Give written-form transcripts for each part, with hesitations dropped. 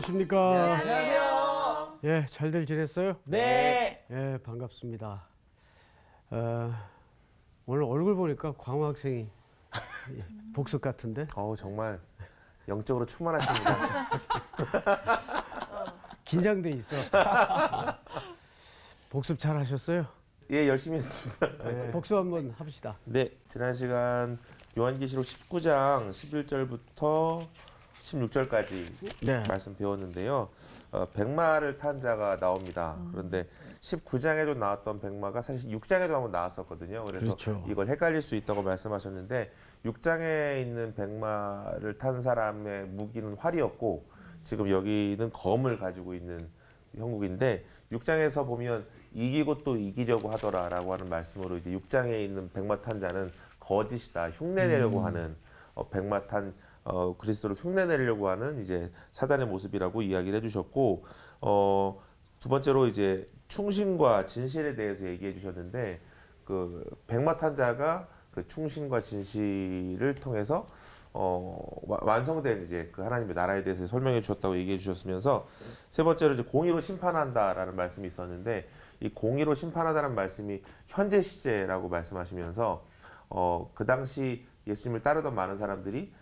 안녕하십니까. 안녕하세요. 예, 잘들 지냈어요? 네. 예, 반갑습니다. 오늘 얼굴 보니까 광호 학생이 복습 같은데? 정말 영적으로 충만하십니다. 긴장돼 있어. 복습 잘 하셨어요? 예, 열심히 했습니다. 예, 복습 한번 합시다. 네, 지난 시간 요한계시록 19장 11절부터 16절까지 네. 말씀 배웠는데요. 백마를 탄 자가 나옵니다. 그런데 19장에도 나왔던 백마가 사실 6장에도 한번 나왔었거든요. 그래서 그렇죠. 이걸 헷갈릴 수 있다고 말씀하셨는데 6장에 있는 백마를 탄 사람의 무기는 활이었고 지금 여기는 검을 가지고 있는 형국인데 6장에서 보면 이기고 또 이기려고 하더라라고 하는 말씀으로 이제 6장에 있는 백마 탄 자는 거짓이다, 흉내내려고 하는 백마 탄 그리스도를 흉내내려고 하는 이제 사단의 모습이라고 이야기를 해주셨고 두 번째로 이제 충신과 진실에 대해서 얘기해 주셨는데 그 백마 탄 자가 그 충신과 진실을 통해서 완성된 이제 그 하나님의 나라에 대해서 설명해 주셨다고 얘기해 주셨으면서 세 번째로 이제 공의로 심판한다라는 말씀이 있었는데 이 공의로 심판하다는 말씀이 현재 시제라고 말씀하시면서 그 당시 예수님을 따르던 많은 사람들이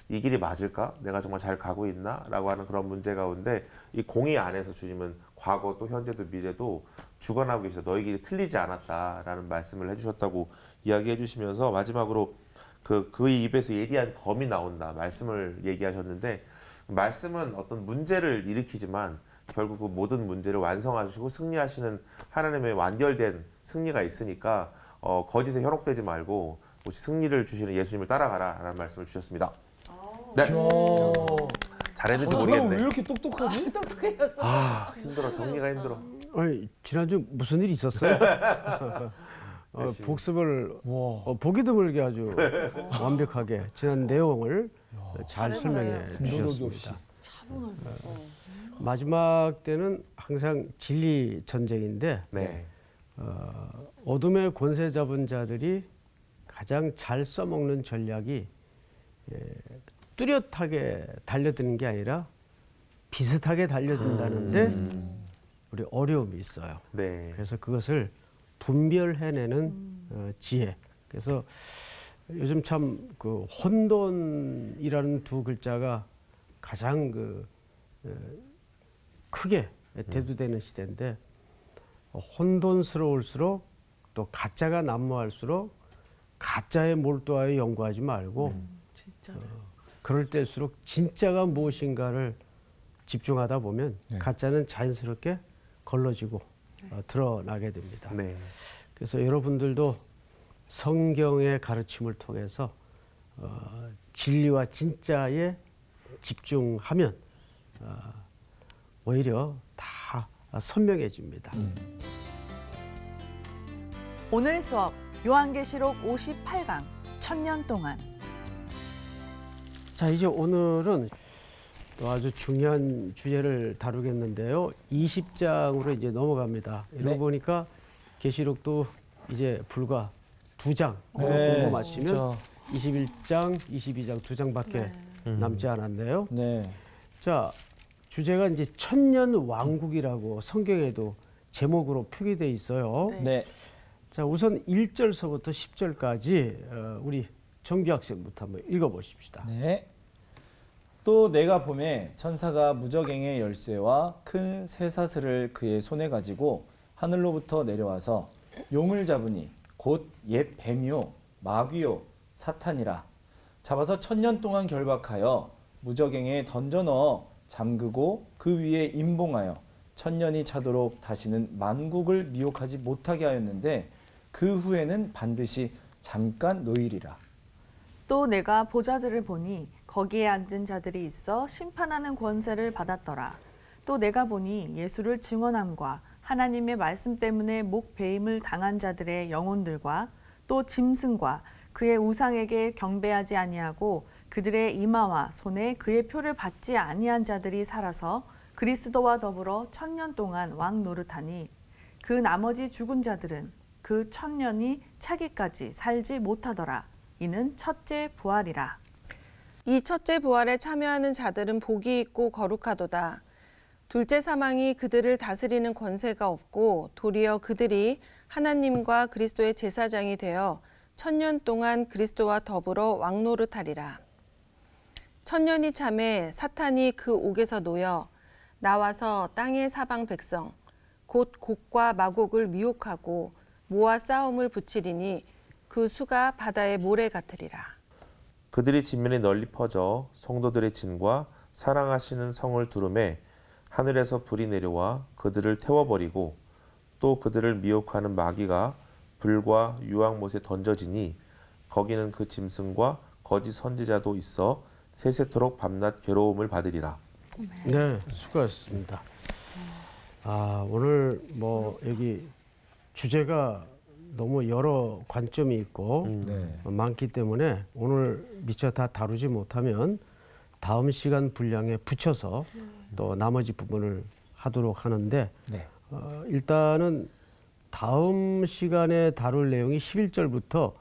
이 길이 맞을까? 내가 정말 잘 가고 있나? 라고 하는 그런 문제 가운데 이 공의 안에서 주님은 과거도 현재도 미래도 주관하고 계시다. 너희 길이 틀리지 않았다라는 말씀을 해주셨다고 이야기해 주시면서 마지막으로 그 입에서 예리한 검이 나온다 말씀을 얘기하셨는데 말씀은 어떤 문제를 일으키지만 결국 그 모든 문제를 완성하시고 승리하시는 하나님의 완결된 승리가 있으니까 거짓에 현혹되지 말고 오직 승리를 주시는 예수님을 따라가라 라는 말씀을 주셨습니다. 네. 잘했는지 그럼 모르겠네. 왜 이렇게 똑똑하지? 똑똑해졌어. 힘들어. 정리가 힘들어. 아니, 지난주 무슨 일 있었어요? 복습을 보기 드물게 아주 완벽하게 지난 내용을 잘 설명해 주셨습니다. 마지막 때는 항상 진리 전쟁인데 네. 어둠의 권세 잡은 자들이 가장 잘 써먹는 전략이 뚜렷하게 달려드는 게 아니라 비슷하게 달려든다는데 우리 어려움이 있어요. 네. 그래서 그것을 분별해내는 지혜. 그래서 요즘 참 그 혼돈이라는 두 글자가 가장 크게 대두되는 시대인데 혼돈스러울수록 또 가짜가 난무할수록 가짜에 몰두하여 연구하지 말고 그럴 때일수록 진짜가 무엇인가를 집중하다 보면 가짜는 자연스럽게 걸러지고 드러나게 됩니다. 네. 그래서 여러분들도 성경의 가르침을 통해서 진리와 진짜에 집중하면 오히려 다 선명해집니다. 오늘 수업 요한계시록 58강 천년 동안. 자, 이제 오늘은 또 아주 중요한 주제를 다루겠는데요. 20장으로 이제 넘어갑니다. 이러고 보니까 계시록도 이제 불과 2장 공부 마치면 21장, 22장 2장밖에 남지 않았네요. 자, 주제가 이제 천년 왕국이라고 성경에도 제목으로 표기되어 있어요. 자, 우선 1절서부터 10절까지 우리 정규 학생부터 한번 읽어보십시다. 또 내가 보매 천사가 무저갱의 열쇠와 큰 쇠사슬을 그의 손에 가지고 하늘로부터 내려와서 용을 잡으니 곧 옛 뱀이요 마귀요 사탄이라. 잡아서 천년 동안 결박하여 무저갱에 던져 넣어 잠그고 그 위에 임봉하여 천년이 차도록 다시는 만국을 미혹하지 못하게 하였는데 그 후에는 반드시 잠깐 노일이라. 또 내가 보좌들을 보니 거기에 앉은 자들이 있어 심판하는 권세를 받았더라. 또 내가 보니 예수를 증언함과 하나님의 말씀 때문에 목 베임을 당한 자들의 영혼들과 또 짐승과 그의 우상에게 경배하지 아니하고 그들의 이마와 손에 그의 표를 받지 아니한 자들이 살아서 그리스도와 더불어 천년 동안 왕 노릇하니 그 나머지 죽은 자들은 그 천년이 차기까지 살지 못하더라. 이는 첫째 부활이라. 이 첫째 부활에 참여하는 자들은 복이 있고 거룩하도다. 둘째 사망이 그들을 다스리는 권세가 없고 도리어 그들이 하나님과 그리스도의 제사장이 되어 1000년 동안 그리스도와 더불어 왕노릇하리라. 1000년이 참에 사탄이 그 옥에서 놓여 나와서 땅의 사방 백성 곧 곡과 마곡을 미혹하고 모아 싸움을 붙이리니 그 수가 바다의 모래 같으리라. 그들이 진면에 널리 퍼져 성도들의 진과 사랑하시는 성을 두름에 하늘에서 불이 내려와 그들을 태워버리고 또 그들을 미혹하는 마귀가 불과 유황못에 던져지니 거기는 그 짐승과 거짓 선지자도 있어 세세토록 밤낮 괴로움을 받으리라. 네, 수고하셨습니다. 오늘 뭐 여기 주제가 너무 여러 관점이 있고 네. 많기 때문에 오늘 미처 다 다루지 못하면 다음 시간 분량에 붙여서 또 나머지 부분을 하도록 하는데 네. 일단은 다음 시간에 다룰 내용이 11절부터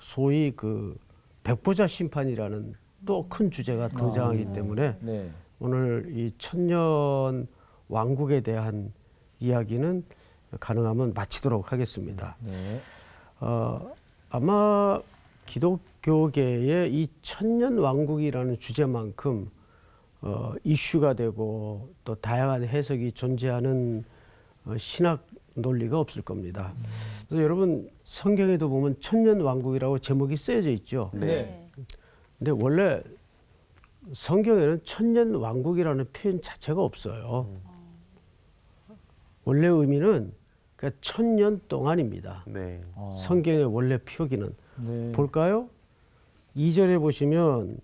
소위 그 백보자 심판이라는 또 큰 주제가 등장하기 때문에 네. 오늘 이 천년 왕국에 대한 이야기는 가능하면 마치도록 하겠습니다. 네. 아마 기독교계의 이 천년 왕국이라는 주제만큼 이슈가 되고 또 다양한 해석이 존재하는 신학 논리가 없을 겁니다. 그래서 여러분 성경에도 보면 천년 왕국이라고 제목이 쓰여져 있죠. 네. 근데 원래 성경에는 천년 왕국이라는 표현 자체가 없어요. 원래 의미는 그러니까 천년 동안입니다. 네. 성경의 원래 표기는 네. 볼까요? 2절에 보시면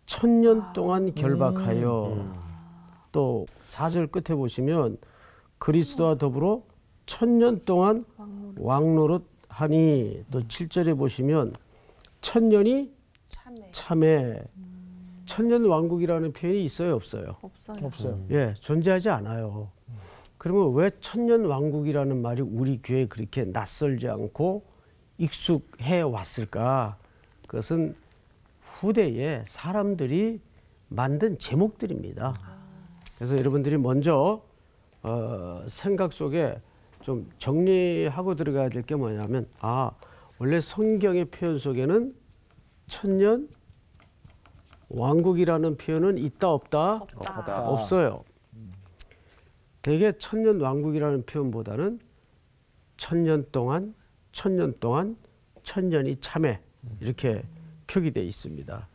천년 동안 결박하여 또 4절 끝에 보시면 그리스도와 더불어 천년 동안 왕노릇하니 또 7절에 보시면 천년이 참에 천년 왕국이라는 표현이 있어요, 없어요? 없어요. 없어요. 예, 존재하지 않아요. 그러면 왜 천년 왕국이라는 말이 우리 교회에 그렇게 낯설지 않고 익숙해 왔을까? 그것은 후대에 사람들이 만든 제목들입니다. 그래서 여러분들이 먼저 생각 속에 좀 정리하고 들어가야 될 게 뭐냐면 원래 성경의 표현 속에는 천년 왕국이라는 표현은 있다 없다? 없다. 없어요. 대개 천년 왕국이라는 표현보다는 천년 동안, 천년이 참에 이렇게 표기되어 있습니다.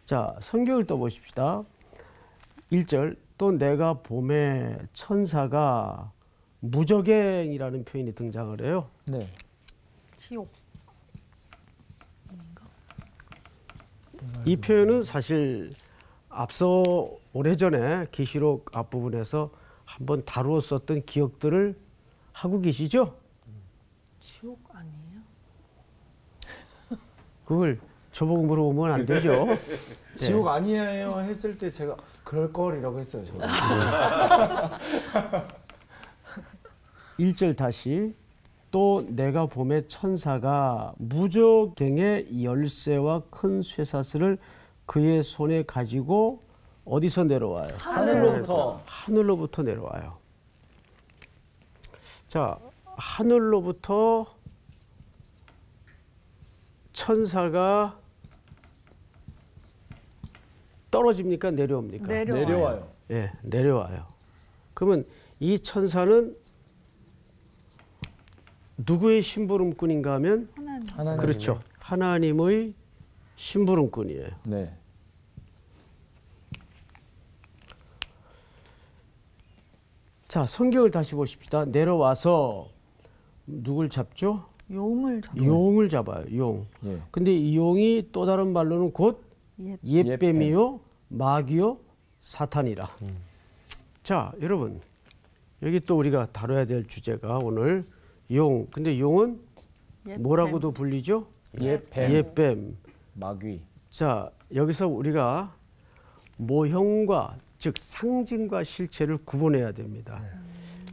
자, 성경을 또 보십시다. 1절 또 내가 봄에 천사가 무저갱이라는 표현이 등장을 해요. 네. 지옥. 이 표현은 사실 앞서 오래전에 계시록 앞부분에서 한번 다루었었던 기억들을 하고 계시죠? 지옥 아니에요? 그걸 저보고 물어보면 안 되죠. 지옥 아니에요 했을 때 제가 그럴 걸이라고 했어요. 저는. 1절 다시 또 내가 봄에 천사가 무저갱의 열쇠와 큰 쇠사슬을 그의 손에 가지고 어디서 내려와요? 하늘로부터 내려와요. 자, 하늘로부터 천사가 떨어집니까? 내려옵니까? 내려와요. 예, 내려와요. 그러면 이 천사는 누구의 심부름꾼인가 하면 하나님. 그렇죠. 하나님의 심부름꾼이에요. 네. 자, 성경을 다시 보십시다. 내려와서 누굴 잡죠? 용을 잡아요. 용을 잡아요. 용. 예. 근데 이 용이 또 다른 말로는 곧 옛뱀이요, 마귀요, 사탄이라. 자, 여러분. 여기 또 우리가 다뤄야 될 주제가 오늘 용. 근데 용은 뭐라고도 불리죠? 옛뱀. 옛뱀. 마귀. 자, 여기서 우리가 모형과 즉 상징과 실체를 구분해야 됩니다.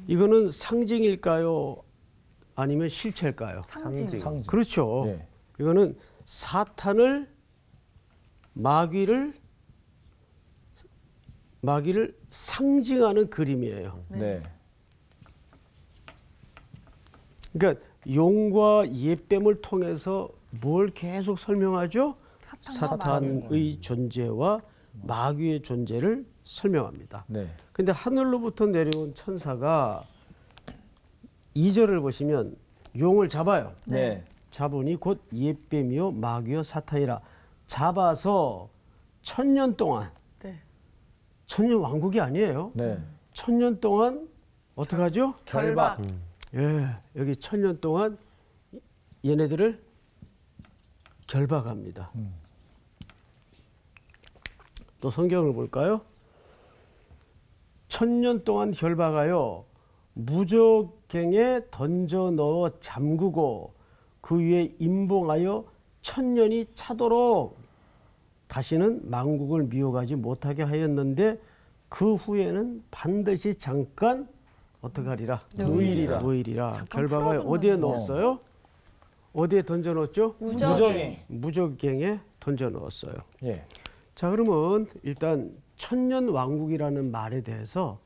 이거는 상징일까요? 아니면 실체일까요? 상징. 상징. 그렇죠. 네. 이거는 사탄을 마귀를 상징하는 그림이에요. 네. 그러니까 용과 예뱀을 통해서 뭘 계속 설명하죠? 사탄의 존재와 마귀의 존재를 설명합니다. 네. 근데 하늘로부터 내려온 천사가 2절을 보시면 용을 잡아요. 네. 잡으니 곧 예뱀이요 마귀요 사탄이라. 잡아서 1000년 동안, 네. 1000년 왕국이 아니에요. 네. 1000년 동안 어떻게 하죠? 결박. 예, 여기 1000년 동안 얘네들을 결박합니다. 또 성경을 볼까요? 1000년 동안 결박하여 무저갱에 던져 넣어 잠그고 그 위에 임봉하여 1000년이 차도록 다시는 만국을 미혹하지 못하게 하였는데 그 후에는 반드시 잠깐 어떻게 하리라? 노일이라. 노일이라. 결박하여 어디에 넣었어요? 어디에 던져 넣었죠? 무적행. 무저갱에 던져 넣었어요. 예. 자, 그러면 일단 천년 왕국이라는 말에 대해서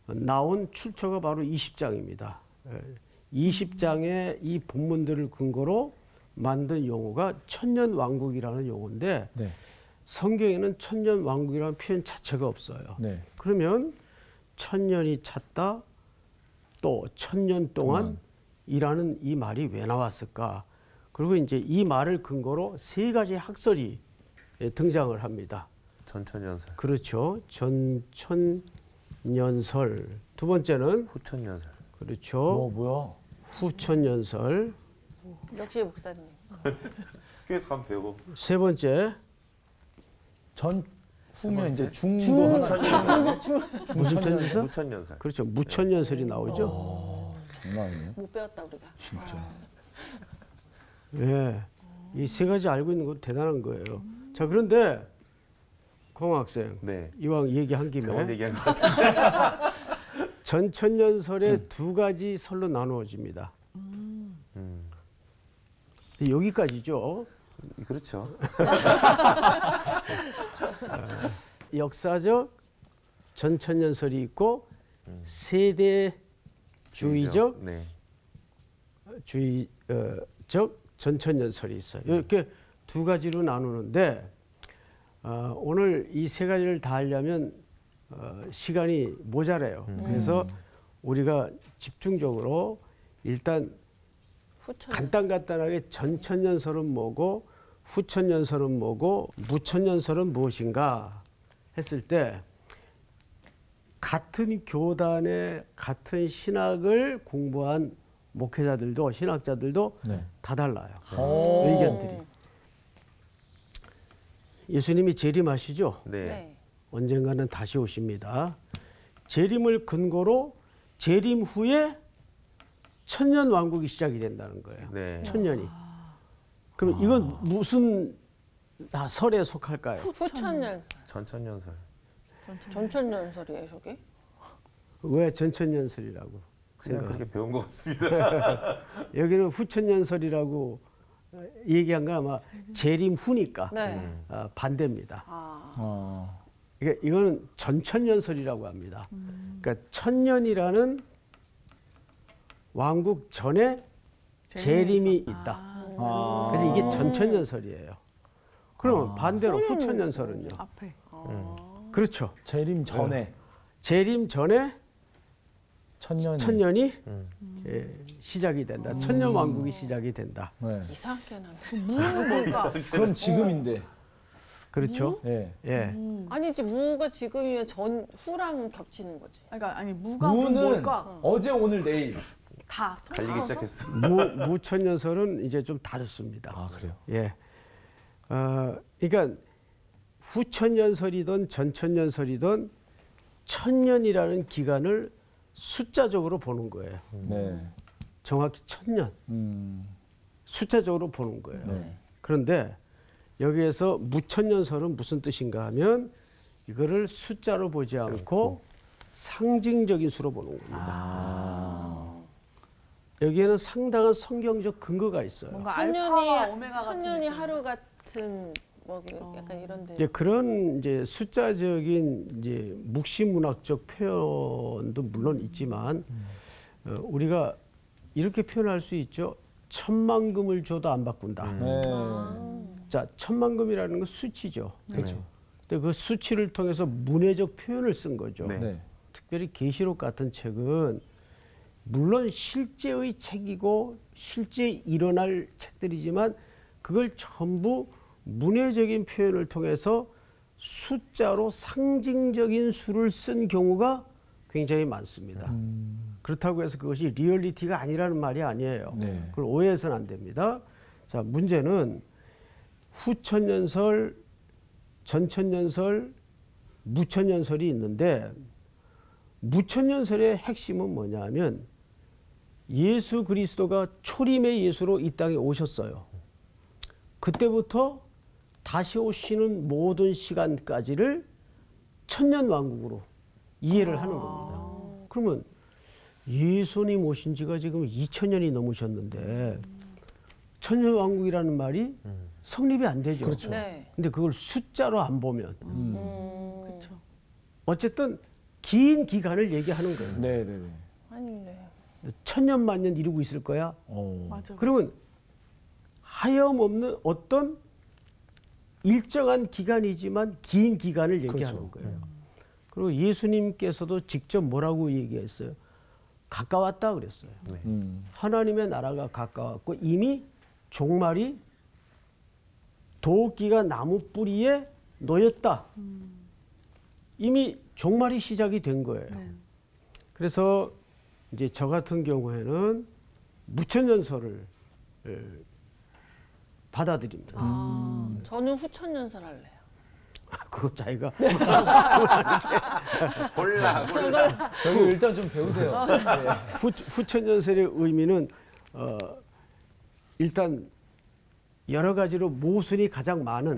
나온 출처가 바로 20장입니다. 20장의 이 본문들을 근거로 만든 용어가 천년 왕국이라는 용어인데 네. 성경에는 천년 왕국이라는 표현 자체가 없어요. 네. 그러면 천년이 찼다, 또 천년 동안 이라는 이 말이 왜 나왔을까? 그리고 이제 이 말을 근거로 세 가지 학설이 등장을 합니다. 전천연설, 그렇죠. 전천년설. 두 번째는 후천연설. 그렇죠. 뭐야? 후천년설. 역시 목사님. 교회에서 한번 배우고. 세 번째 전 후면 이제 중도 하나. 무슨 천년설? 무천연설. 그렇죠. 무천년설이 나오죠. 장난 아니네. 못 배웠다 우리가. 진짜. 예. 이 세 가지 알고 있는 건 대단한 거예요. 자, 그런데 공 학생, 네. 이왕 얘기한 잘못 김에 얘기한 것 같아요. 전천년설의 두 가지 설로 나누어집니다. 여기까지죠. 그렇죠. 역사적 전천년설이 있고 세대주의적 네. 적 전천년설이 있어요. 이렇게 두 가지로 나누는데 오늘 이 세 가지를 다 하려면 시간이 모자라요. 그래서 우리가 집중적으로 일단 간단하게 전천년설은 뭐고 후천년설은 뭐고 무천년설은 무엇인가 했을 때 같은 교단의 같은 신학을 공부한 목회자들도 신학자들도 네. 다 달라요. 오. 의견들이. 예수님이 재림하시죠? 네. 네. 언젠가는 다시 오십니다. 재림을 근거로 재림 후에 천년 왕국이 시작이 된다는 거예요. 네. 천년이. 그럼 이건 무슨 설에 속할까요? 후천년. 전천연설. 전천년설이에요 저게? 왜 전천년설이라고 그냥 생각해요? 그렇게 배운 것 같습니다. 여기는 후천년설이라고 얘기한 건 아마 재림 후니까 네. 반대입니다. 아. 그러니까 이거는 전천년설이라고 합니다. 그러니까 천년이라는 왕국 전에 재림이 있다. 그래서 이게 전천년설이에요. 그러면 반대로 후천년설은요. 앞에. 그렇죠. 재림 전에 재림 전에 천년이 음. 시작이 된다. 천년 왕국이 시작이 된다. 네. 이상하게 나네. 그럼 지금인데. 그렇죠. 예. 예. 아니지 무가 지금이면 전 후랑 겹치는 거지. 그러니까 아니 무가 무는 뭘까? 어제 오늘 내일. 다 갈리기 시작했어. 무천년설은 이제 좀 다릅니다. 아 그래요? 예. 그러니까 후천년설이든 전천년설이든 천년이라는 기간을 숫자적으로 보는 거예요. 네. 정확히 천년. 숫자적으로 보는 거예요. 네. 그런데 여기에서 무천년설은 무슨 뜻인가 하면 이거를 숫자로 보지 않고 상징적인 수로 보는 겁니다. 여기에는 상당한 성경적 근거가 있어요. 뭔가 천년이 알파와 오메가 같은 천년이 느낌. 하루 같은 뭐 약간 이런데. 이제 그런 이제 숫자적인 이제 묵시문학적 표현도 물론 있지만 우리가 이렇게 표현할 수 있죠. 10,000,000금을 줘도 안 바꾼다. 네. 자, 10,000,000금이라는 건 수치죠. 그렇죠. 근데 그 수치를 통해서 문해적 표현을 쓴 거죠. 네. 네. 특별히 계시록 같은 책은 물론 실제의 책이고 실제 일어날 책들이지만 그걸 전부 문해적인 표현을 통해서 숫자로 상징적인 수를 쓴 경우가 굉장히 많습니다. 그렇다고 해서 그것이 리얼리티가 아니라는 말이 아니에요. 네. 그걸 오해해서는 안 됩니다. 자, 문제는 후천년설, 전천년설, 무천년설이 있는데 무천년설의 핵심은 뭐냐면 예수 그리스도가 초림의 예수로 이 땅에 오셨어요. 그때부터 다시 오시는 모든 시간까지를 천년왕국으로 이해를 하는 겁니다. 그러면 예수님 오신 지가 지금 2000년이 넘으셨는데 천년왕국이라는 말이 성립이 안 되죠. 그렇죠. 네. 근데 그걸 숫자로 안 보면 그렇죠. 어쨌든 긴 기간을 얘기하는 거예요. 네, 네, 네. 아닌데. 천년 만년 이루고 있을 거야. 맞아. 그러면 하염없는 어떤 일정한 기간이지만 긴 기간을 얘기하는 그렇죠. 거예요. 그리고 예수님께서도 직접 뭐라고 얘기했어요? 가까웠다 그랬어요. 하나님의 나라가 가까웠고 이미 종말이 도끼가 나무 뿌리에 놓였다. 이미 종말이 시작이 된 거예요. 네. 그래서 이제 저 같은 경우에는 무천년설을 받아들입니다. 저는 후천년설 할래요. 그거 자기가 골라. 저기 일단 좀 배우세요. 네. 후천년설의 의미는 일단 여러 가지로 모순이 가장 많은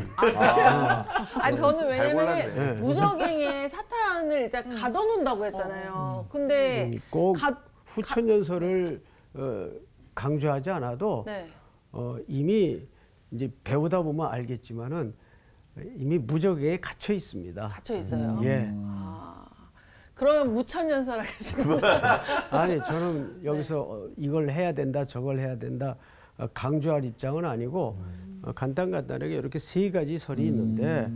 저는 잘 골랐네. 왜냐면 무적행에 사탄을 일단 가둬놓는다고 했잖아요. 근데 꼭 후천년설을 강조하지 않아도 네. 이미 이제 배우다 보면 알겠지만은 이미 무적에 갇혀 있습니다. 갇혀 있어요. 예. 그러면 무천년설 하겠습니다. 아니 저는 여기서 이걸 해야 된다, 저걸 해야 된다 강조할 입장은 아니고 간단하게 이렇게 세 가지 설이 있는데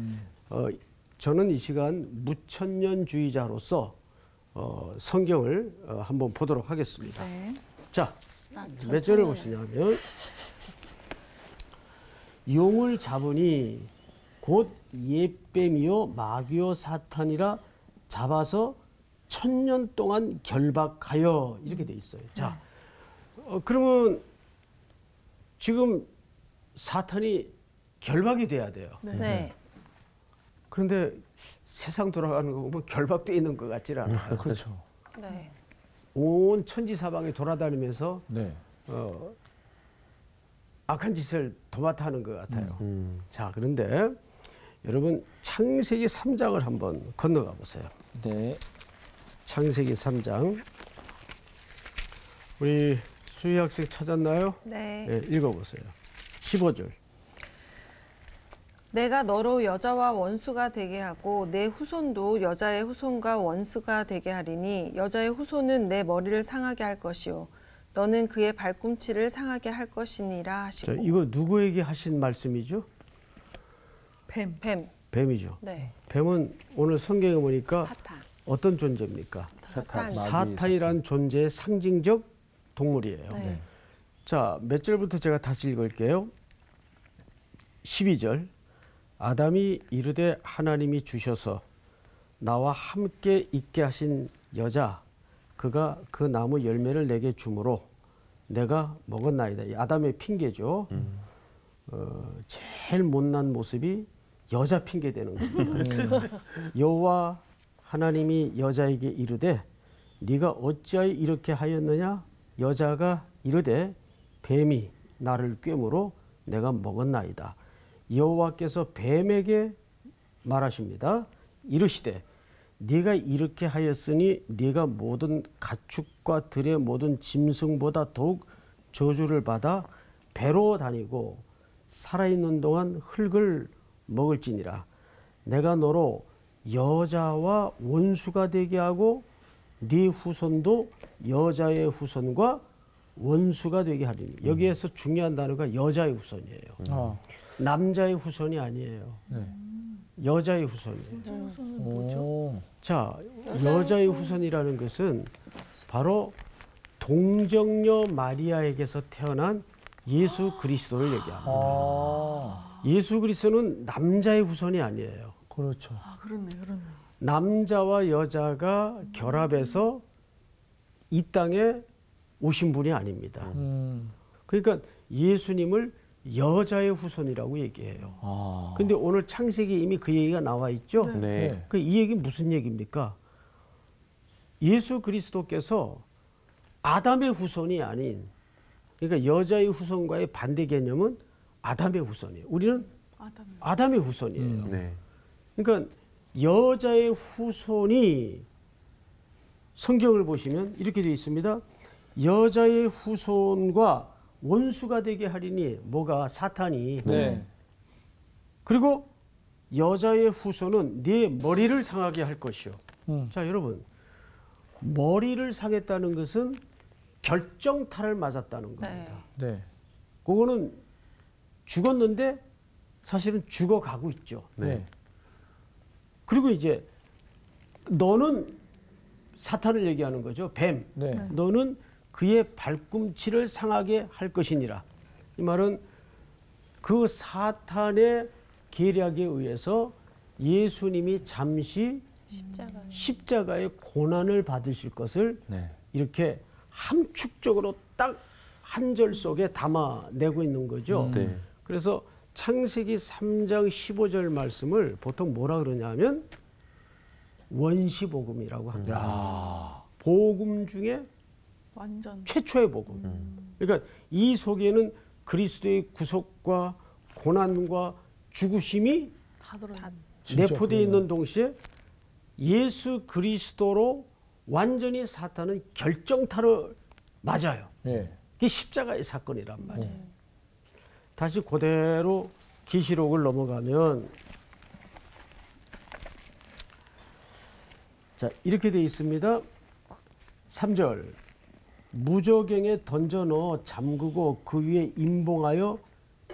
저는 이 시간 무천년주의자로서 성경을 한번 보도록 하겠습니다. 네. 자, 몇 절을 보시냐면 용을 잡으니 곧 옛뱀이요 마귀요 사탄이라 잡아서 1000년 동안 결박하여 이렇게 돼 있어요. 자, 그러면 지금 사탄이 결박이 돼야 돼요. 네. 그런데 세상 돌아가는 거 보면 결박돼 있는 것 같지 않아요. 그렇죠. 네. 온 천지사방에 돌아다니면서 네. 악한 짓을 도맡아하는 것 같아요. 자, 그런데 여러분 창세기 3장을 한번 건너가 보세요. 네. 창세기 3장. 우리 수희 학생 찾았나요? 네. 네, 읽어보세요. 15절. 내가 너로 여자와 원수가 되게 하고 내 후손도 여자의 후손과 원수가 되게 하리니 여자의 후손은 내 머리를 상하게 할 것이요 너는 그의 발꿈치를 상하게 할 것이니라 하시고. 자, 이거 누구에게 하신 말씀이죠? 뱀. 뱀이죠. 네. 뱀은 오늘 성경에 보니까 사탄. 어떤 존재입니까? 사탄. 사탄이라는 존재의 상징적 동물이에요. 네. 자, 몇 절부터 제가 다시 읽을게요. 12절. 아담이 이르되 하나님이 주셔서 나와 함께 있게 하신 여자 그가 그 나무 열매를 내게 주므로 내가 먹었나이다. 이 아담의 핑계죠. 제일 못난 모습이 여자 핑계 되는 겁니다. 여호와 하나님이 여자에게 이르되 네가 어찌하여 이렇게 하였느냐? 여자가 이르되 뱀이 나를 꿰므로 내가 먹었나이다. 여호와께서 뱀에게 말하십니다. 이르시되 네가 이렇게 하였으니 네가 모든 가축과 들의 모든 짐승보다 더욱 저주를 받아 배로 다니고 살아있는 동안 흙을 먹을지니라. 내가 너로 여자와 원수가 되게 하고 네 후손도 여자의 후손과 원수가 되게 하리니. 여기에서 중요한 단어가 여자의 후손이에요. 아, 남자의 후손이 아니에요. 네. 여자의 후손이에요. 오. 자, 여자의 후손이라는 것은 바로 동정녀 마리아에게서 태어난 예수 그리스도를 얘기합니다. 아, 예수 그리스도는 남자의 후손이 아니에요. 그렇죠. 아, 그렇네, 그렇네. 남자와 여자가 결합해서 이 땅에 오신 분이 아닙니다. 그러니까 예수님을 여자의 후손이라고 얘기해요. 아, 근데 오늘 창세기 이미 그 얘기가 나와 있죠. 네. 그 이 얘기는 무슨 얘기입니까? 예수 그리스도께서 아담의 후손이 아닌, 그러니까 여자의 후손과의 반대 개념은 아담의 후손이에요. 우리는 아담의 후손이에요. 네. 그러니까 여자의 후손이 성경을 보시면 이렇게 되어 있습니다. 여자의 후손과 원수가 되게 하리니, 뭐가 사탄이. 네. 그리고 여자의 후손은 네 머리를 상하게 할 것이요. 자, 여러분, 머리를 상했다는 것은 결정타를 맞았다는 겁니다. 네. 그거는 죽었는데 사실은 죽어가고 있죠. 네. 그리고 이제 너는 사탄을 얘기하는 거죠. 뱀. 네. 너는 그의 발꿈치를 상하게 할 것이니라. 이 말은 그 사탄의 계략에 의해서 예수님이 잠시 십자가의 고난을 받으실 것을 네. 이렇게 함축적으로 딱 한 절 속에 담아내고 있는 거죠. 네. 그래서 창세기 3장 15절 말씀을 보통 뭐라 그러냐면 원시복음이라고 합니다. 야. 복음 중에 완전. 최초의 복음. 그러니까 이 속에는 그리스도의 구속과 고난과 죽으심이 다 들어있네. 내포되어 있는 동시에 예수 그리스도로 완전히 사탄은 결정타를 맞아요. 네. 그게 십자가의 사건이란 말이에요. 다시 그대로 계시록을 넘어가면 자, 이렇게 되어 있습니다. 3절. 무저갱에 던져 넣어 잠그고 그 위에 임봉하여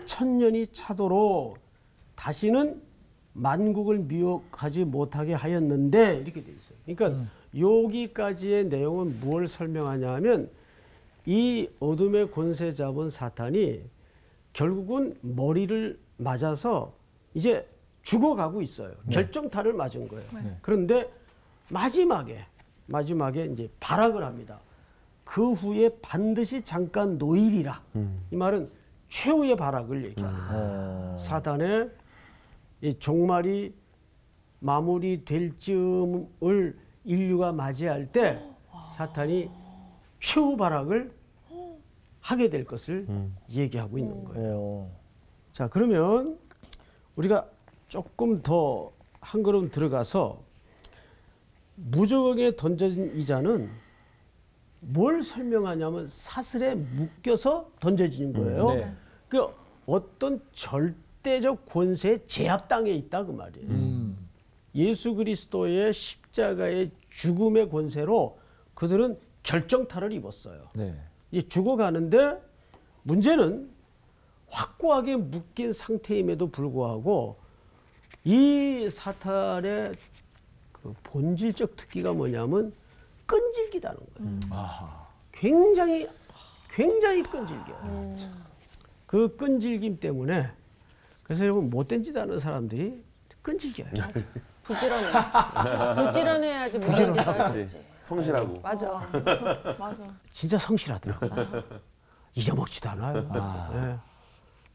천년이 차도록 다시는 만국을 미혹하지 못하게 하였는데, 이렇게 되어 있어요. 그러니까 여기까지의 내용은 무엇을 설명하냐 하면 이 어둠의 권세 잡은 사탄이 결국은 머리를 맞아서 이제 죽어가고 있어요. 결정타를 맞은 거예요. 그런데 마지막에 이제 발악을 합니다. 그 후에 반드시 잠깐 노일이라. 이 말은 최후의 발악을 얘기합니다. 사단의 이 종말이 마무리될 즈음을 인류가 맞이할 때 사탄이 최후 발악을 하게 될 것을 얘기하고 있는 거예요. 자, 그러면 우리가 조금 더 한 걸음 들어가서 무저갱에 던져진 이 자는 뭘 설명하냐면 사슬에 묶여서 던져지는 거예요. 네. 그 어떤 절대적 권세에 제압당해 있다 그 말이에요. 예수 그리스도의 십자가의 죽음의 권세로 그들은 결정타를 입었어요. 네. 이제 죽어가는데 문제는 확고하게 묶인 상태임에도 불구하고 이 사탄의 그 본질적 특기가 뭐냐면 끈질기다는 거예요. 아하. 굉장히 끈질겨요. 그 끈질김 때문에 그래서 여러분 못된 짓 하는 사람들이 끈질겨요. 부지런해. 부지런해야지 무슨 짓을 할 수 있지. 성실하고. 맞아. 맞아. 진짜 성실하더라고요. 잊어먹지도 않아요. 예.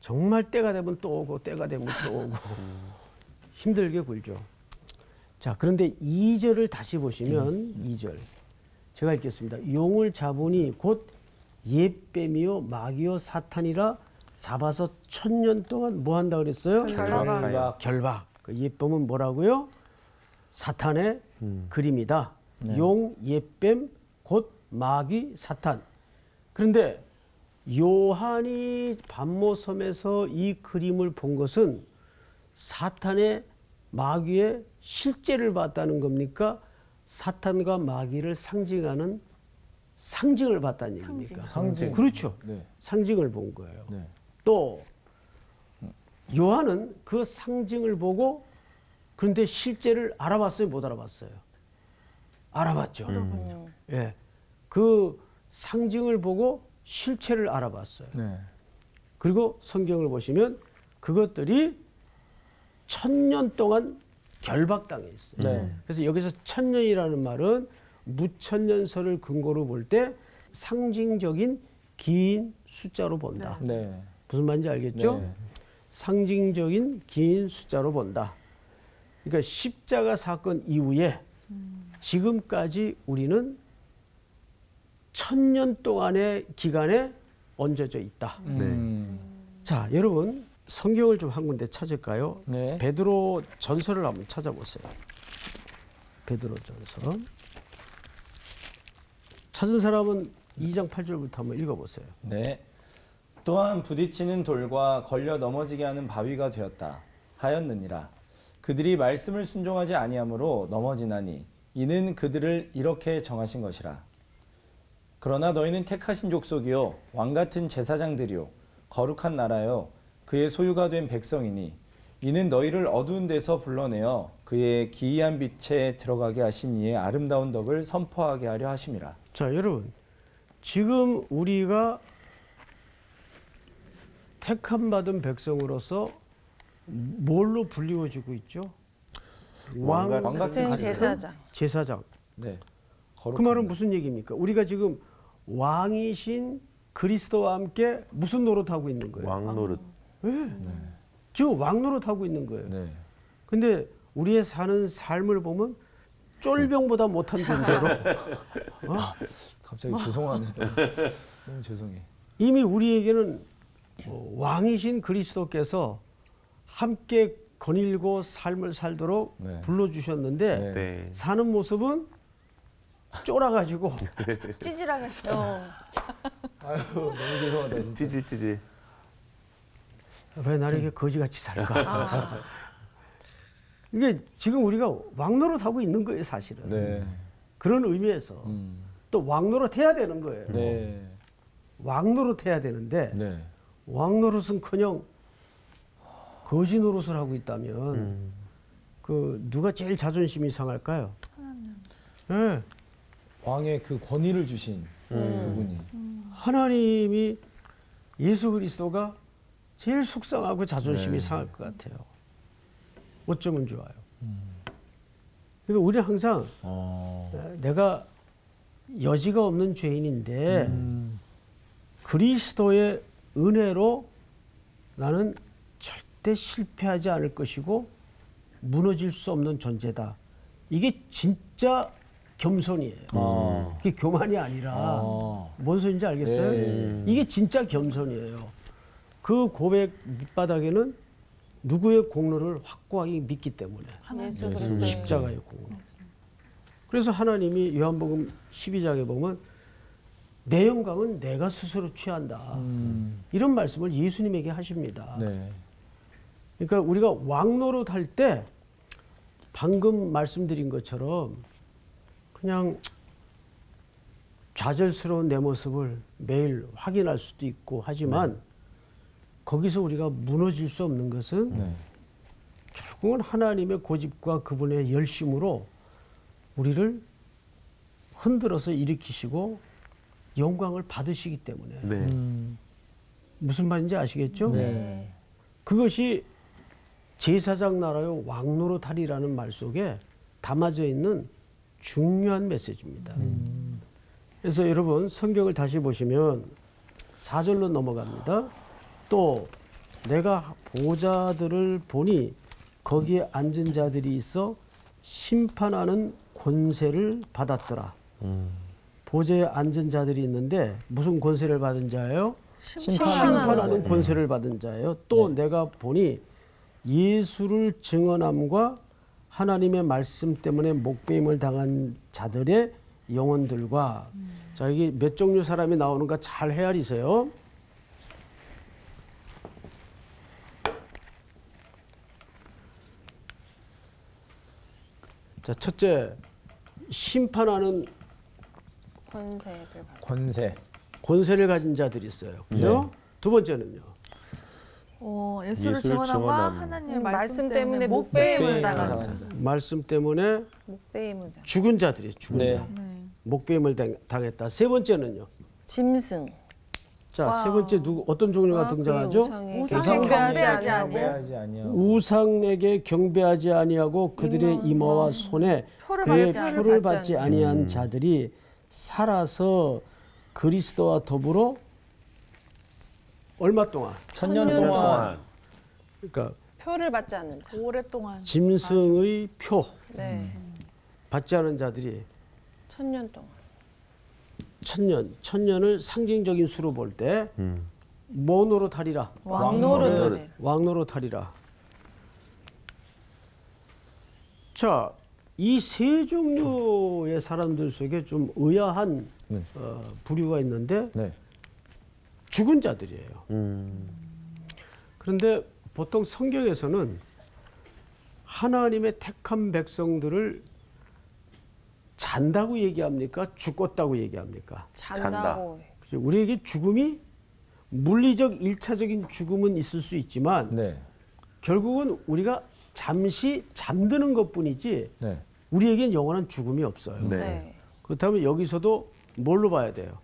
정말 때가 되면 또 오고 때가 되면 또 오고 힘들게 굴죠. 자, 그런데 2절을 다시 보시면 2절 제가 읽겠습니다. 용을 잡으니 곧 옛뱀이요 마귀요 사탄이라 잡아서 1000년 동안 뭐 한다 그랬어요? 결박하여. 결박. 그 옛뱀은 뭐라고요? 사탄의 그림이다. 용, 옛뱀, 곧 마귀, 사탄. 그런데 요한이 반모섬에서 이 그림을 본 것은 사탄의 마귀의 실제를 봤다는 겁니까? 사탄과 마귀를 상징하는 상징을 봤다는 얘기입니까? 상징. 그렇죠. 네. 상징을 본 거예요. 네. 또 요한은 그 상징을 보고 그런데 실제를 알아봤어요? 못 알아봤어요? 알아봤죠. 예, 그 상징을 보고 실체를 알아봤어요. 네. 그리고 성경을 보시면 그것들이 1000년 동안 결박당해 있어요. 네. 그래서 여기서 1000년이라는 말은 무천년설을 근거로 볼 때 상징적인 긴 숫자로 본다. 네. 무슨 말인지 알겠죠? 네. 상징적인 긴 숫자로 본다. 그러니까 십자가 사건 이후에 지금까지 우리는 1000년 동안의 기간에 얹어져 있다. 자, 여러분 성경을 좀 한 군데 찾을까요? 네. 베드로 전서를 한번 찾아보세요. 베드로 전서. 찾은 사람은 2장 8절부터 한번 읽어보세요. 네. 또한 부딪히는 돌과 걸려 넘어지게 하는 바위가 되었다 하였느니라. 그들이 말씀을 순종하지 아니하므로 넘어지나니 이는 그들을 이렇게 정하신 것이라. 그러나 너희는 택하신 족속이요 왕 같은 제사장들이요 거룩한 나라요 그의 소유가 된 백성이니 이는 너희를 어두운 데서 불러내어 그의 기이한 빛에 들어가게 하신 이의 아름다운 덕을 선포하게 하려 하심이라. 자, 여러분 지금 우리가 택함 받은 백성으로서 뭘로 불리워지고 있죠? 왕 같은 제사장. 제사장. 네. 그 말은 무슨 얘기입니까? 우리가 지금 왕이신 그리스도와 함께 무슨 노릇하고 있는 거예요? 왕노릇. 네. 지금 왕노릇하고 있는 거예요. 네. 근데 우리의 사는 삶을 보면 쫄병보다 못한 존재로 갑자기 죄송하네. 너무 죄송해. 이미 우리에게는 왕이신 그리스도께서 함께 거닐고 삶을 살도록 네. 불러주셨는데 네. 네. 사는 모습은 쫄아가지고 찌질하겠어. 아유 너무 죄송하다 진짜. 찌질찌질. 왜 나를 이렇게 거지같이 살까? 이게 지금 우리가 왕노릇하고 있는 거예요, 사실은. 네. 그런 의미에서 또 왕노릇 해야 되는 거예요. 네. 왕노릇 해야 되는데 네. 왕노릇은커녕 거지 노릇을 하고 있다면 그 누가 제일 자존심이 상할까요? 네. 왕의 그 권위를 주신 그분이. 하나님이 예수 그리스도가 제일 속상하고 자존심이 네. 상할 것 같아요. 어쩌면 좋아요. 그러니까 우리는 항상 내가 여지가 없는 죄인인데 그리스도의 은혜로 나는 절대 실패하지 않을 것이고 무너질 수 없는 존재다. 이게 진짜 겸손이에요. 그게 교만이 아니라 뭔 소리인지 알겠어요? 네. 이게 진짜 겸손이에요. 그 고백 밑바닥에는 누구의 공로를 확고하게 믿기 때문에 예수 그리스도의 십자가의 공로. 그래서 하나님이 요한복음 12장에 보면 내 영광은 내가 스스로 취한다. 이런 말씀을 예수님에게 하십니다. 네. 그러니까 우리가 왕노릇 할 때 방금 말씀드린 것처럼 그냥 좌절스러운 내 모습을 매일 확인할 수도 있고 하지만 거기서 우리가 무너질 수 없는 것은 네. 결국은 하나님의 고집과 그분의 열심으로 우리를 흔들어서 일으키시고 영광을 받으시기 때문에 네. 무슨 말인지 아시겠죠? 네. 그것이 제사장 나라요 왕노릇하리라는 말 속에 담아져 있는 중요한 메시지입니다. 그래서 여러분 성경을 다시 보시면 4절로 넘어갑니다. 또 내가 보좌들을 보니 거기에 앉은 자들이 있어 심판하는 권세를 받았더라. 보좌에 앉은 자들이 있는데 무슨 권세를 받은 자예요? 심판하는 권세를 받은 자예요. 또 내가 보니 예수를 증언함과 하나님의 말씀 때문에 목배임을 당한 자들의 영혼들과 자 이게 몇 종류 사람이 나오는가 잘 헤아리세요. 자, 첫째, 심판하는 권세를 받. 권세. 권세를 가진 자들이 있어요. 그죠? 두 번째는요. 예수를 예수를 증언함과 증언함. 하나님의 말씀 때문에 목배임을 목배임을 당한 당한 자. 자. 말씀 때문에 목배임을 당. 죽은 자들이 죽은 네. 자. 목배임을 당했다. 세 번째는요. 짐승. 자, 세 번째 어떤 종류가 등장하죠? 우상에 우상에 경배하지 아니하고 경배하지 아니하고 우상에게 경배하지 아니하고 그들의 이마와 손에 표를 그의 받지 표를 받지 아니한 자들이 살아서 그리스도와 더불어 얼마 동안? 천년 천년 동안 그러니까 표를 받지 않는 자. 오랫동안 짐승의 표 네. 받지 않은 자들이 천년 동안. 천년을 상징적인 수로 볼 때 뭐노로 타리라? 왕노릇. 왕노로 타리라. 자, 이 세 종류의 사람들 속에 좀 의아한 부류가 있는데 네. 죽은 자들이에요. 그런데 보통 성경에서는 하나님의 택한 백성들을 잔다고 얘기합니까? 죽었다고 얘기합니까? 잔다고. 그죠? 우리에게 죽음이 물리적 일차적인 죽음은 있을 수 있지만 네. 결국은 우리가 잠시 잠드는 것뿐이지 네. 우리에겐 영원한 죽음이 없어요. 네. 네. 그렇다면 여기서도 뭘로 봐야 돼요?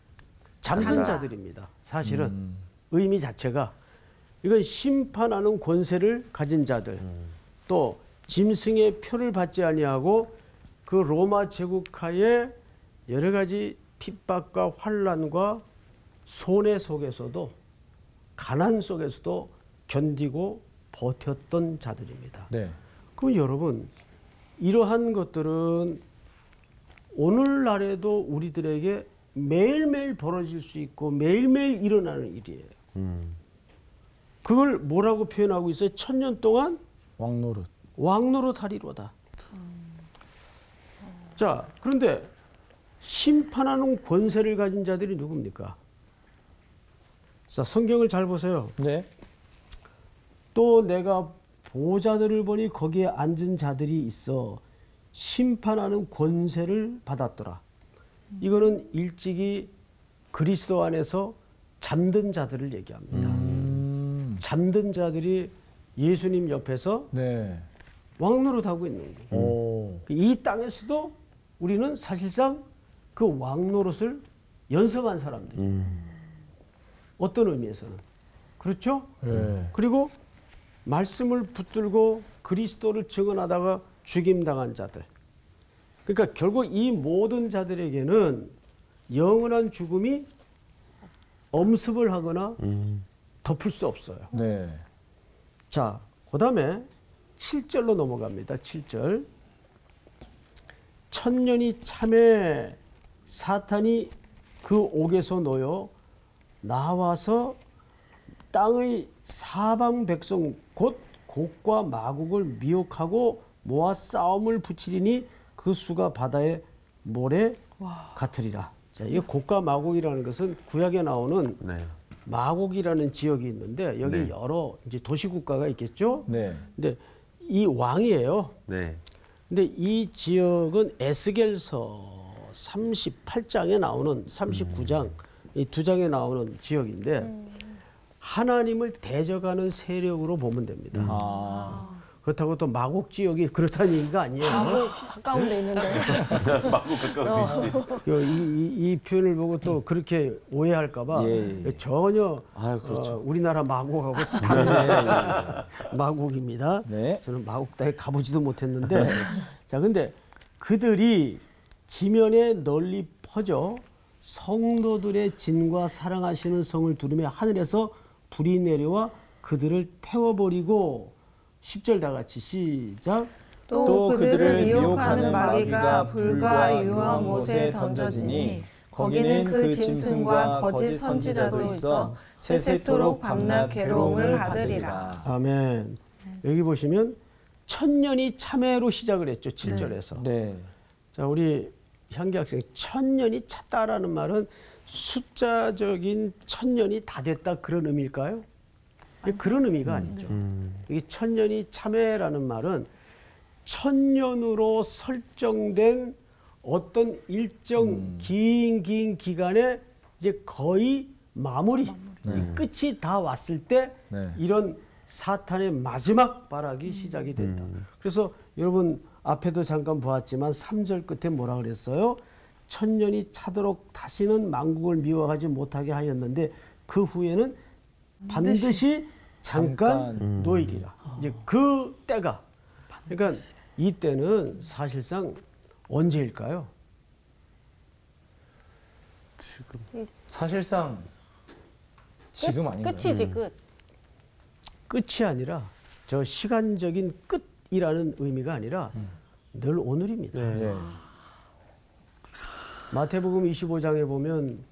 잠든 잔다. 자들입니다. 사실은 의미 자체가 이건 심판하는 권세를 가진 자들, 또 짐승의 표를 받지 아니하고 그 로마 제국하에 여러 가지 핍박과 환란과 손해 속에서도 가난 속에서도 견디고 버텼던 자들입니다. 네. 그럼 여러분 이러한 것들은 오늘날에도 우리들에게 매일매일 벌어질 수 있고 매일매일 일어나는 일이에요. 그걸 뭐라고 표현하고 있어요? 천년 동안 왕노릇. 왕노릇하리로다. 자, 그런데 심판하는 권세를 가진 자들이 누굽니까? 자, 성경을 잘 보세요. 네. 또 내가 보좌들을 보니 거기에 앉은 자들이 있어 심판하는 권세를 받았더라. 이거는 일찍이 그리스도 안에서 잠든 자들을 얘기합니다. 잠든 자들이 예수님 옆에서 네. 왕노릇하고 있는 거예요. 오. 이 땅에서도 우리는 사실상 그 왕노릇을 연습한 사람들. 어떤 의미에서는. 그렇죠? 네. 그리고 말씀을 붙들고 그리스도를 증언하다가 죽임당한 자들. 그러니까 결국 이 모든 자들에게는 영원한 죽음이 엄습을 하거나 덮을 수 없어요. 네. 자, 그 다음에 7절로 넘어갑니다. 7절. 천년이 참에 사탄이 그 옥에서 놓여 나와서 땅의 사방 백성 곧 곡과 마곡을 미혹하고 모아 싸움을 붙이리니 그 수가 바다의 모래 같으리라. 자, 이 곡과 마곡이라는 것은 구약에 나오는 네. 마곡이라는 지역이 있는데 여기 네. 여러 이제 도시국가가 있겠죠. 네. 근데 이 왕이에요. 네. 근데 이 지역은 에스겔서 38장에 나오는 39장 이 두 장에 나오는 지역인데 하나님을 대적하는 세력으로 보면 됩니다. 아. 그렇다고 또 마곡 지역이 그렇다는 얘기가 아니에요. 가까운 데 있는데. 마구 가까운 있지. 이 표현을 보고 또 그렇게 오해할까봐 예, 예. 전혀 아유, 그렇죠. 우리나라 마곡하고 다른 마곡입니다. 네. 저는 마곡 땅에 가보지도 못했는데 자, 근데 그들이 지면에 널리 퍼져 성도들의 진과 사랑하시는 성을 두르며 하늘에서 불이 내려와 그들을 태워버리고 10절 다 같이 시작. 또 그들을 미혹하는 마귀가 불과 유황 못에 던져지니 거기는 그 짐승과 거짓 선지자도 있어 세세토록 밤낮 괴로움을 받으리라. 아멘. 여기 보시면 천년이 참회로 시작을 했죠. 7절에서. 네. 자, 우리 향기 학생 천년이 찼다라는 말은 숫자적인 천년이 다 됐다 그런 의미일까요? 그런 의미가 아니죠. 이게 천년이 참회라는 말은 천년으로 설정된 어떤 일정 긴 기간에 이제 거의 마무리, 끝이 다 왔을 때 네. 이런 사탄의 마지막 발악이 시작이 된다. 그래서 여러분 앞에도 잠깐 보았지만 3절 끝에 뭐라 그랬어요? 천년이 차도록 다시는 만국을 미워하지 못하게 하였는데 그 후에는 반드시 잠깐 놓이리라. 이제 그 때가, 그러니까 이 때는 사실상 언제일까요? 사실상 지금 아닌가요? 끝이지 끝. 끝이 아니라 저 시간적인 끝이라는 의미가 아니라 늘 오늘입니다. 네. 마태복음 25장에 보면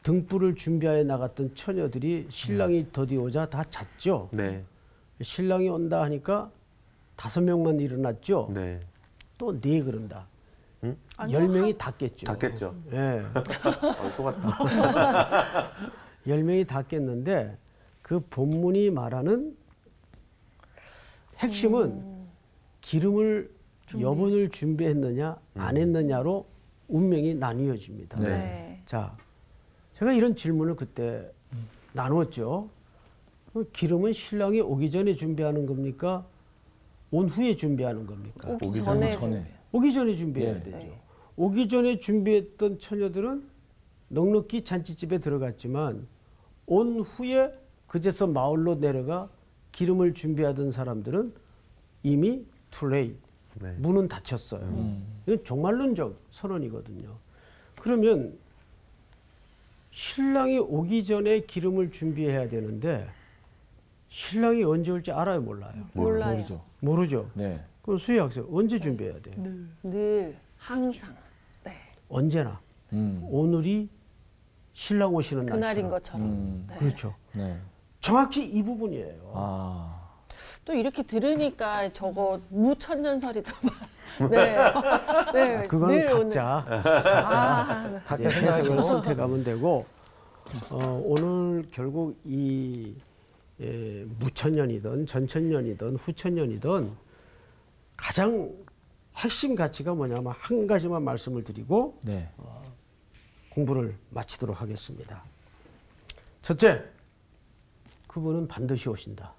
등불을 준비하여 나갔던 처녀들이 신랑이 더디오자 다 잤죠. 네. 신랑이 온다 하니까 5명만 일어났죠. 네. 또 네 그런다. 응? 10명이 다 깼죠. 다 깼죠. 예. 속았다. 10명이 다 깼는데 그 본문이 말하는 핵심은 기름을 여분을 준비했느냐 안 했느냐로 운명이 나뉘어집니다. 네. 네. 자, 제가 이런 질문을 그때 나눴죠. 기름은 신랑이 오기 전에 준비하는 겁니까? 온 후에 준비하는 겁니까? 오기 전에 오기 전에 준비해야 네. 되죠. 네. 오기 전에 준비했던 처녀들은 넉넉히 잔치집에 들어갔지만 온 후에 그제서 마을로 내려가 기름을 준비하던 사람들은 이미 투레이, 네. 문은 닫혔어요. 이건 종말론적 선언이거든요. 그러면 신랑이 오기 전에 기름을 준비해야 되는데 신랑이 언제 올지 알아요, 몰라요? 몰라요. 모르죠. 모르죠. 네. 그럼 수희 학생 언제 준비해야 돼요? 늘 항상 네. 언제나. 오늘이 신랑 오시는 그날인 날처럼. 것처럼. 네. 그렇죠. 네. 정확히 이 부분이에요. 아. 또 이렇게 들으니까 저거 무천년설이다. 네. 네. 그거는 늘 각자 각자 이제 해석을 생각하시고. 선택하면 되고 오늘 결국 이 무천년이든 전천년이든 후천년이든 가장 핵심 가치가 뭐냐면 한 가지만 말씀을 드리고 네. 공부를 마치도록 하겠습니다. 첫째, 그분은 반드시 오신다.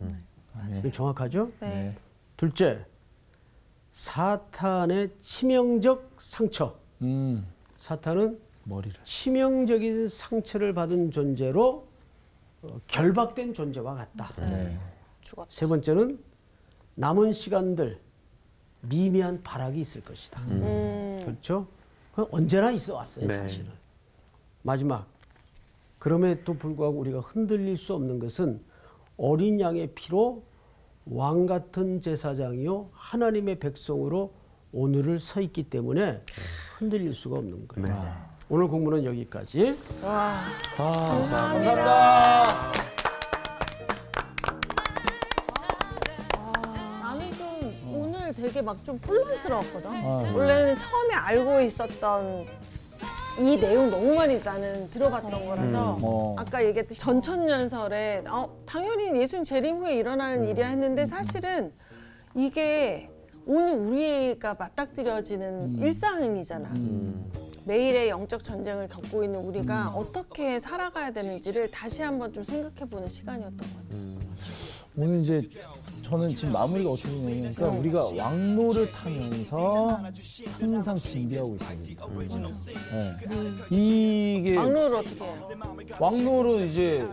이건 정확하죠? 네. 둘째, 사탄의 치명적 상처. 사탄은 머리를. 치명적인 상처를 받은 존재로 결박된 존재와 같다. 네. 죽었다. 세 번째는 남은 시간들 미미한 발악이 있을 것이다. 그렇죠? 그건 언제나 있어 왔어요, 네. 사실은. 마지막, 그럼에도 불구하고 우리가 흔들릴 수 없는 것은 어린 양의 피로 왕 같은 제사장이요 하나님의 백성으로 오늘을 서 있기 때문에 흔들릴 수가 없는 거예요. 네. 오늘 공부는 여기까지. 감사합니다. 나는 좀 오늘 되게 막 좀 혼란스러웠거든. 원래는 처음에 알고 있었던 이 내용 너무 많이 나는 들어봤던 거라서 아까 얘기했던 전천년설에 당연히 예수님 재림 후에 일어나는 일이야 했는데 사실은 이게 오늘 우리가 맞닥뜨려지는 일상이잖아. 매일의 영적 전쟁을 겪고 있는 우리가 어떻게 살아가야 되는지를 다시 한번 좀 생각해보는 시간이었던 것 같아요. 오늘 이제 저는 지금 마무리가 어떻게 되냐면 그러니까 우리가 왕로를 타면서 항상 준비하고 있어요. 네. 이게 왕로를 어떻게 해요? 왕로로 이제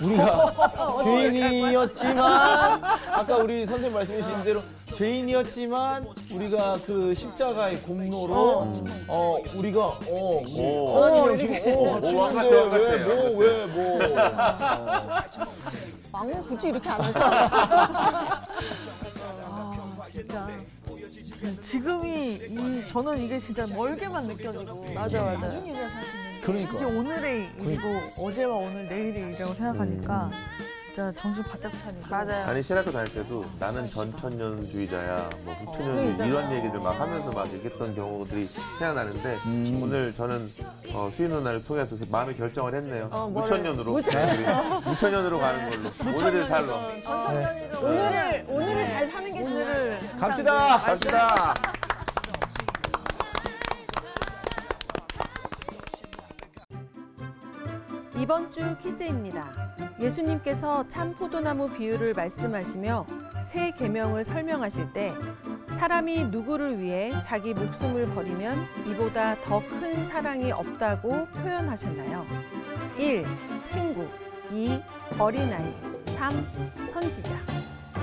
우리가 죄인이었지만 아까 우리 선생님 말씀해 주신 대로 죄인이었지만 우리가 그 십자가의 공로로 우리가 하나님이랑 지금 같이 왕 있는데 같아요. 왜 뭐. 왕로 굳이 이렇게 안 하죠? 진짜 지금이 저는 이게 진짜 멀게만 느껴지고 맞아. 나중에 우리가 살 수 있는 그러니까. 이게 오늘의 일이고 어제와 오늘 내일의 일이라고 생각하니까 진짜 정신 바짝 차리고. 맞아요. 아니 신학교 다닐 때도 나는 전천년주의자야, 뭐 후천년주의 이런 얘기들 막 하면서 막 얘기했던 경우들이 생각나는데 오늘 저는 수인 누나를 통해서 마음의 결정을 했네요. 무천년으로 무천년으로 가는 걸로 오늘을 살러 오늘을 잘 사는 게 오늘을 갑시다. 갑시다. 이번 주 퀴즈입니다. 예수님께서 참 포도나무 비유를 말씀하시며 새 계명을 설명하실 때 사람이 누구를 위해 자기 목숨을 버리면 이보다 더 큰 사랑이 없다고 표현하셨나요? 1. 친구 2. 어린아이 3. 선지자.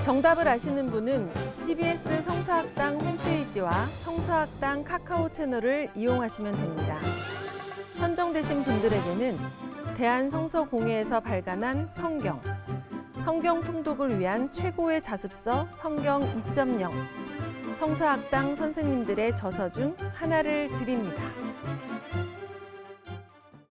정답을 아시는 분은 CBS 성서학당 홈페이지와 성서학당 카카오 채널을 이용하시면 됩니다. 선정되신 분들에게는 대한성서공회에서 발간한 성경, 성경 통독을 위한 최고의 자습서 성경 2.0, 성서학당 선생님들의 저서 중 하나를 드립니다.